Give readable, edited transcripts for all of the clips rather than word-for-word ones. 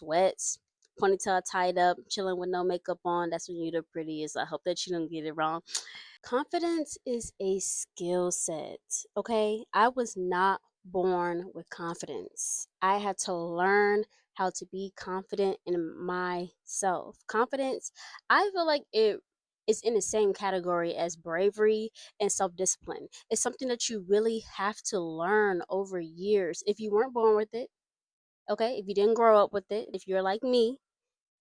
sweats, ponytail tied up, chilling with no makeup on. That's when you're the prettiest. I hope that you don't get it wrong. Confidence is a skill set, okay? I was not born with confidence. I had to learn how to be confident in myself. Confidence, I feel like it is in the same category as bravery and self discipline. It's something that you really have to learn over years. If you weren't born with it, okay? If you didn't grow up with it, if you're like me,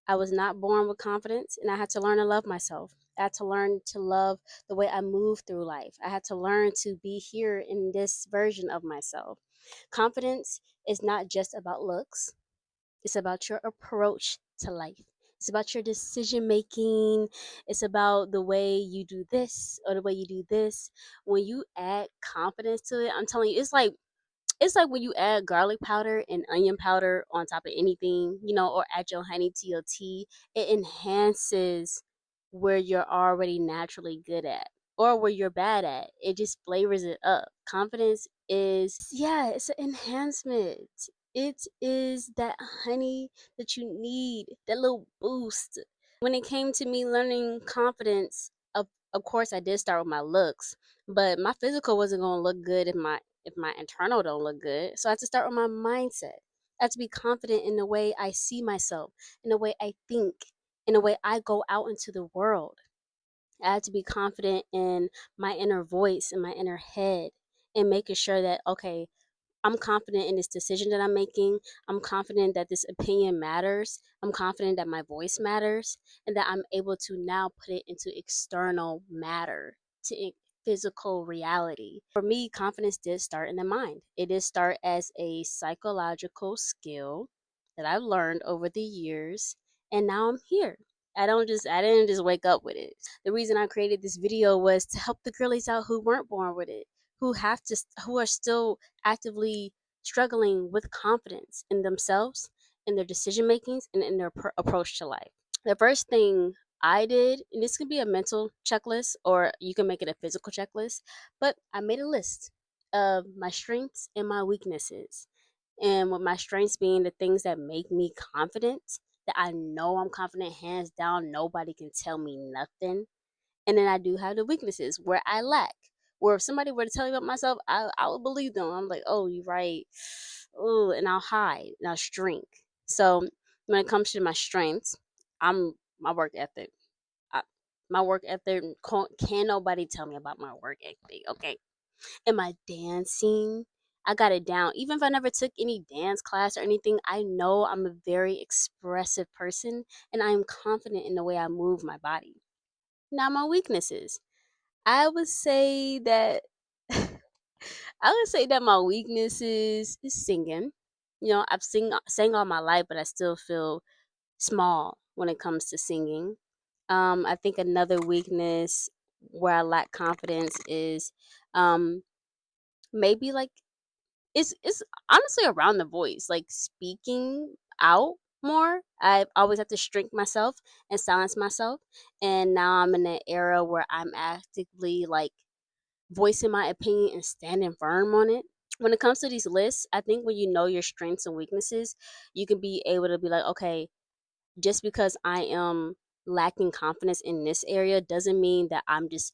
I was not born with confidence, and I had to learn to love myself. I had to learn to love the way I move through life. I had to learn to be here in this version of myself. Confidence is not just about looks, it's about your approach to life. It's about your decision making. It's about the way you do this or the way you do this. When you add confidence to it, I'm telling you, it's like when you add garlic powder and onion powder on top of anything, or add your honey to your tea, it enhances where you're already naturally good at or where you're bad at. It just flavors it up. Confidence is, yeah, it's an enhancement. It is that honey that you need, that little boost. When it came to me learning confidence, of course I did start with my looks, but my physical wasn't gonna look good if my internal don't look good. So I had to start with my mindset. I had to be confident in the way I see myself, in the way I think, in the way I go out into the world. I had to be confident in my inner voice, in my inner head, and making sure that, okay, I'm confident in this decision that I'm making. I'm confident that this opinion matters. I'm confident that my voice matters and that I'm able to now put it into external matter, to physical reality. For me, confidence did start in the mind. It did start as a psychological skill that I've learned over the years, and now I'm here. I didn't just wake up with it. The reason I created this video was to help the girlies out who weren't born with it, who are still actively struggling with confidence in themselves, in their decision makings, and in their approach to life. The first thing I did, and this could be a mental checklist or you can make it a physical checklist, but I made a list of my strengths and my weaknesses. And with my strengths being the things that make me confident, that I know I'm confident, hands down, nobody can tell me nothing. And then I do have the weaknesses where I lack. Where if somebody were to tell me about myself, I would believe them. I'm like, oh, you're right. Oh, and I'll hide and I'll shrink. So when it comes to my strengths, I'm my work ethic. I, my work ethic, can nobody tell me about my work ethic, okay? And my dancing, I got it down. Even if I never took any dance class or anything, I know I'm a very expressive person and I'm confident in the way I move my body. Now, my weaknesses. I would say that my weaknesses is singing. I've sang all my life, but I still feel small when it comes to singing. I think another weakness where I lack confidence is um maybe like it's honestly around the voice, like speaking out more. I always have to shrink myself and silence myself. And now I'm in an era where I'm actively like voicing my opinion and standing firm on it. When it comes to these lists, I think when you know your strengths and weaknesses, you can be able to be like, okay, just because I am lacking confidence in this area doesn't mean that I'm just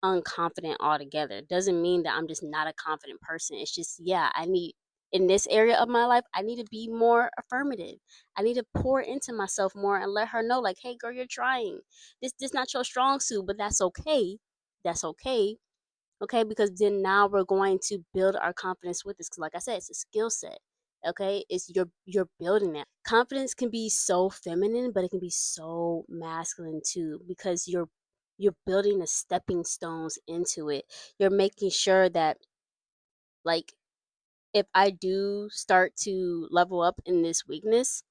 unconfident altogether. Doesn't mean that I'm just not a confident person. It's just, yeah, I need in this area of my life, I need to be more affirmative. I need to pour into myself more and let her know, like, hey girl, you're trying. This not your strong suit, but that's okay. That's okay. Okay, because then now we're going to build our confidence with this. Because like I said, it's a skill set. Okay, it's you're building that. Confidence can be so feminine, but it can be so masculine too, because you're building the stepping stones into it. You're making sure that, like, if I do start to level up in this weakness,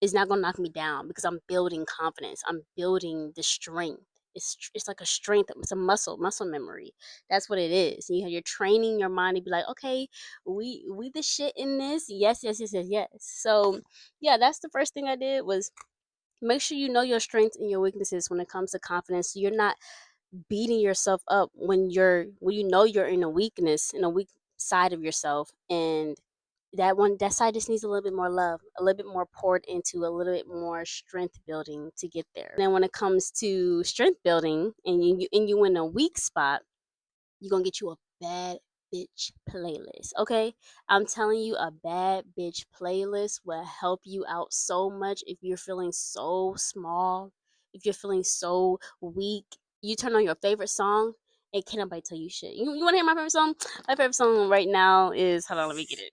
it's not gonna knock me down because I'm building confidence. I'm building the strength. It's like a strength. It's a muscle memory. That's what it is. You're training your mind to be like, okay, we the shit in this. Yes, yes, yes, yes, yes. So yeah, that's the first thing I did was make sure you know your strengths and your weaknesses when it comes to confidence. So you're not beating yourself up when you know you're in a weakness, in a weak side of yourself, and that side just needs a little bit more love, a little bit more poured into, a little bit more strength building to get there. And then when it comes to strength building, and you in a weak spot, you're gonna get you a bad bitch playlist. Okay, I'm telling you, a bad bitch playlist will help you out so much if you're feeling so small, if you're feeling so weak. You turn on your favorite song, and can't nobody tell you shit. You want to hear my favorite song? My favorite song right now is, hold on, let me get it.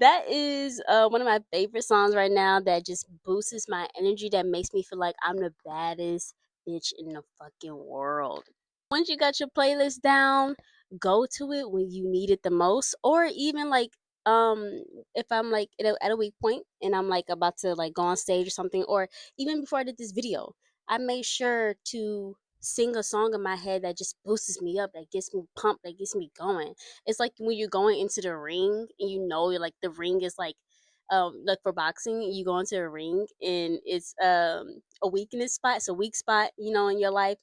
That is one of my favorite songs right now that just boosts my energy, that makes me feel like I'm the baddest bitch in the fucking world. Once you got your playlist down, go to it when you need it the most, or even like if I'm like at a weak point and I'm like about to like go on stage or something, or even before I did this video, I made sure to sing a song in my head that just boosts me up, that gets me pumped, that gets me going. It's like when you're going into the ring and you know like the ring is like for boxing, you go into a ring and it's a weakness spot, it's a weak spot, in your life,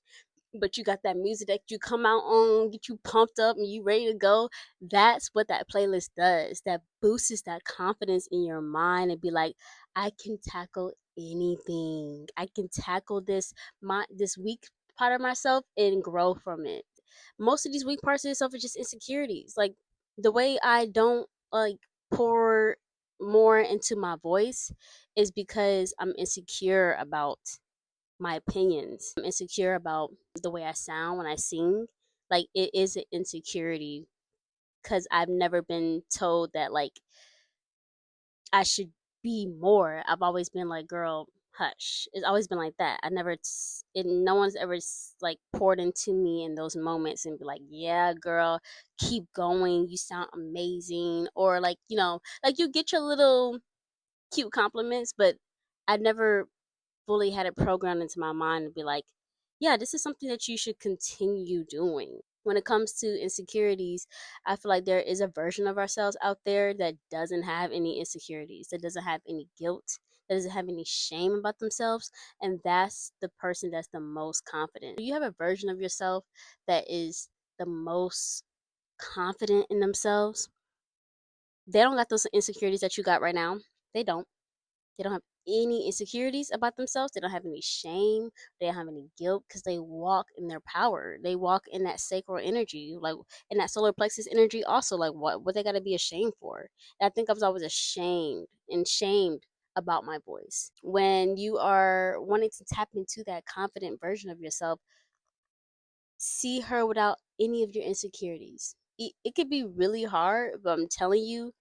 but you got that music that you come out on, get you pumped up and you ready to go. That's what that playlist does. That boosts that confidence in your mind and be like, I can tackle anything. I can tackle this weak part of myself and grow from it. Most of these weak parts of yourself are just insecurities. Like the way I don't like pour more into my voice is because I'm insecure about my opinions. I'm insecure about the way I sound when I sing. Like it is an insecurity because I've never been told that like I should be more. I've always been like, girl, hush. It's always been like that. I never, no one's ever like poured into me in those moments and be like, yeah, girl, keep going. You sound amazing. Or like, like you get your little cute compliments, but I never fully had it programmed into my mind to be like, yeah, this is something that you should continue doing. When it comes to insecurities, I feel like there is a version of ourselves out there that doesn't have any insecurities, that doesn't have any guilt, that doesn't have any shame about themselves. And that's the person that's the most confident. You have a version of yourself that is the most confident in themselves. They don't got those insecurities that you got right now. They don't. They don't have any insecurities about themselves. They don't have any shame. They don't have any guilt because they walk in their power. They walk in that sacral energy, like in that solar plexus energy. Also, like what they got to be ashamed for? And I think I was always ashamed and shamed about my voice. When you are wanting to tap into that confident version of yourself, see her without any of your insecurities. It could be really hard, but I'm telling you,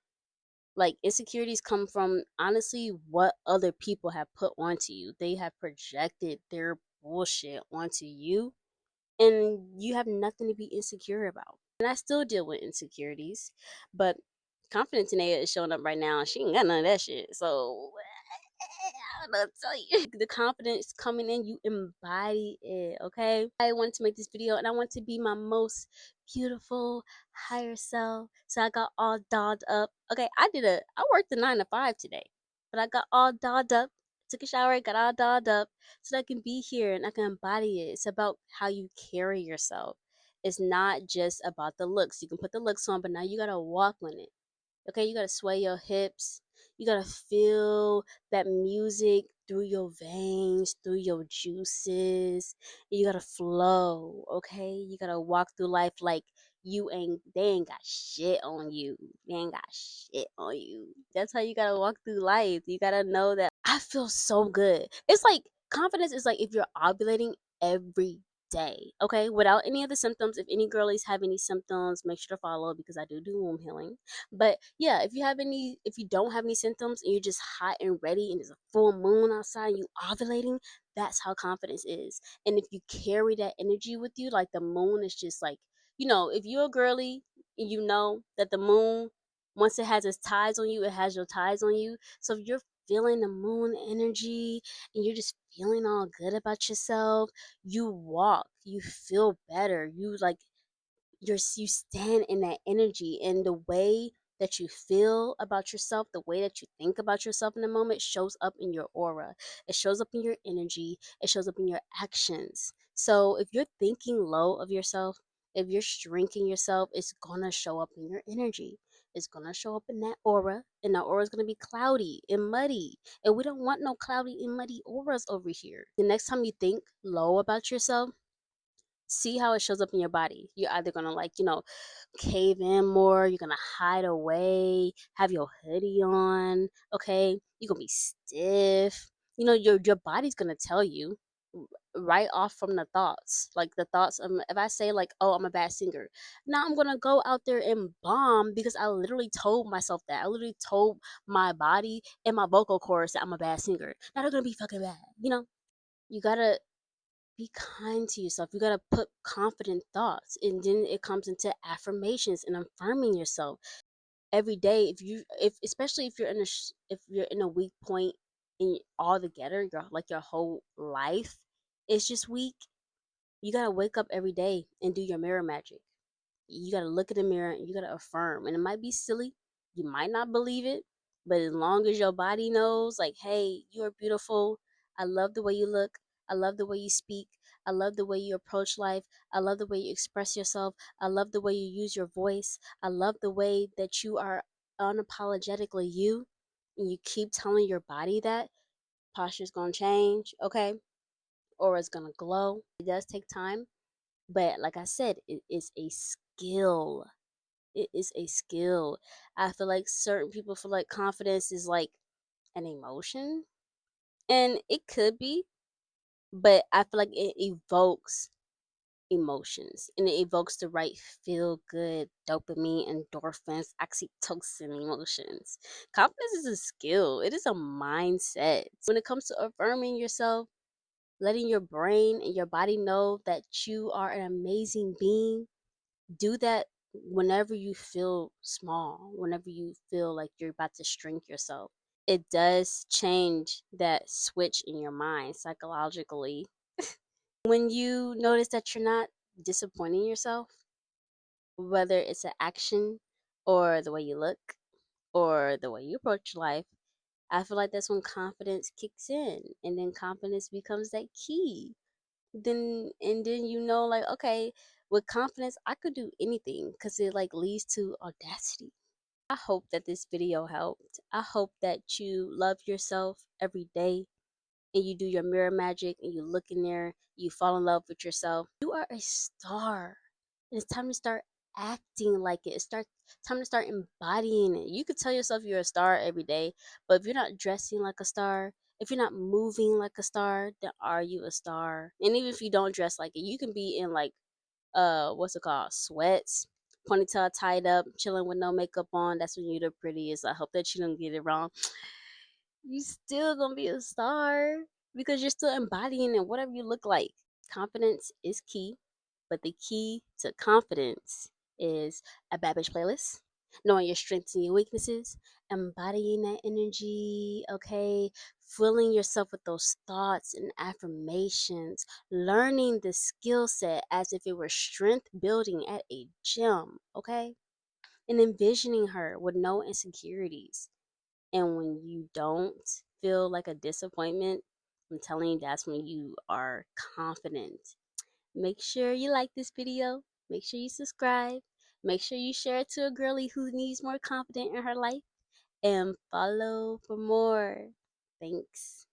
like insecurities come from honestly what other people have put onto you. They have projected their bullshit onto you, and you have nothing to be insecure about. And I still deal with insecurities, but confidence in is showing up right now. She ain't got none of that shit. So I don't know what to tell you. The confidence coming in, you embody it, okay? I wanted to make this video and I want to be my most beautiful, higher self. So I got all dolled up. Okay, I worked the 9 to 5 today, but I got all dolled up, took a shower, got all dolled up so that I can be here and I can embody it. It's about how you carry yourself. It's not just about the looks. You can put the looks on, but now you gotta walk on it. Okay, you gotta sway your hips. You gotta feel that music through your veins, through your juices. You gotta flow. Okay, you gotta walk through life like they ain't got shit on you. They ain't got shit on you. That's how you gotta walk through life. You gotta know that I feel so good. It's like confidence is like if you're ovulating every day, okay, without any of the symptoms. If any girlies have any symptoms, make sure to follow because I do womb healing. But yeah, if you don't have any symptoms and you're just hot and ready and there's a full moon outside and you ovulating, that's how confidence is. And if you carry that energy with you, like the moon is just like, if you're a girly and you know that the moon, once it has its ties on you, it has your ties on you. So if you're feeling the moon energy and you're just feeling all good about yourself, you feel better. You stand in that energy, and the way that you feel about yourself, the way that you think about yourself in the moment shows up in your aura. It shows up in your energy. It shows up in your actions. So if you're thinking low of yourself, if you're shrinking yourself, it's gonna show up in your energy. It's gonna show up in that aura, and that aura is gonna be cloudy and muddy. And we don't want no cloudy and muddy auras over here. The next time you think low about yourself, see how it shows up in your body. You're either gonna cave in more, you're gonna hide away, have your hoodie on, okay? You're gonna be stiff. Your body's gonna tell you right off from the thoughts. Like the thoughts, if I say like, oh, I'm a bad singer, now I'm gonna go out there and bomb because I literally told myself that. I literally told my body and my vocal cords that I'm a bad singer. Now they're gonna be fucking bad. You gotta be kind to yourself. You gotta put confident thoughts, and then it comes into affirmations and affirming yourself every day. If especially if if you're in a weak point in all together, your whole life is just weak. You gotta wake up every day and do your mirror magic. You got to look in the mirror and you got to affirm. And it might be silly. You might not believe it. But as long as your body knows, like, hey, you are beautiful. I love the way you look. I love the way you speak. I love the way you approach life. I love the way you express yourself. I love the way you use your voice. I love the way that you are unapologetically you. And you keep telling your body that posture's going to change, okay? Or it's going to glow. It does take time. But like I said, it is a skill. It is a skill. I feel like certain people feel like confidence is like an emotion, and it could be, but I feel like it evokes emotions and it evokes the right feel good dopamine, endorphins, oxytocin emotions. Confidence is a skill, it is a mindset. When it comes to affirming yourself, letting your brain and your body know that you are an amazing being, do that whenever you feel small, whenever you feel like you're about to shrink yourself. It does change that switch in your mind psychologically. When you notice that you're not disappointing yourself, whether it's an action or the way you look or the way you approach life, I feel like that's when confidence kicks in, and then confidence becomes that key. Then like, okay, with confidence I could do anything because it like leads to audacity. I hope that this video helped. I hope that you love yourself every day and you do your mirror magic and you look in there, you fall in love with yourself. You are a star. And it's time to start acting like it. Time to start embodying it. You could tell yourself you're a star every day, but if you're not dressing like a star, if you're not moving like a star, then are you a star? And even if you don't dress like it, you can be in like what's it called? Sweats, ponytail tied up, chilling with no makeup on. That's when you're the prettiest. I hope that you don't get it wrong. You still gonna be a star because you're still embodying it, whatever you look like. Confidence is key, but the key to confidence is a bad bitch playlist, knowing your strengths and your weaknesses, embodying that energy, okay, filling yourself with those thoughts and affirmations, learning the skill set as if it were strength building at a gym, okay, and envisioning her with no insecurities. And when you don't feel like a disappointment, I'm telling you, that's when you are confident. Make sure you like this video. Make sure you subscribe. Make sure you share it to a girlie who needs more confidence in her life. And follow for more. Thanks.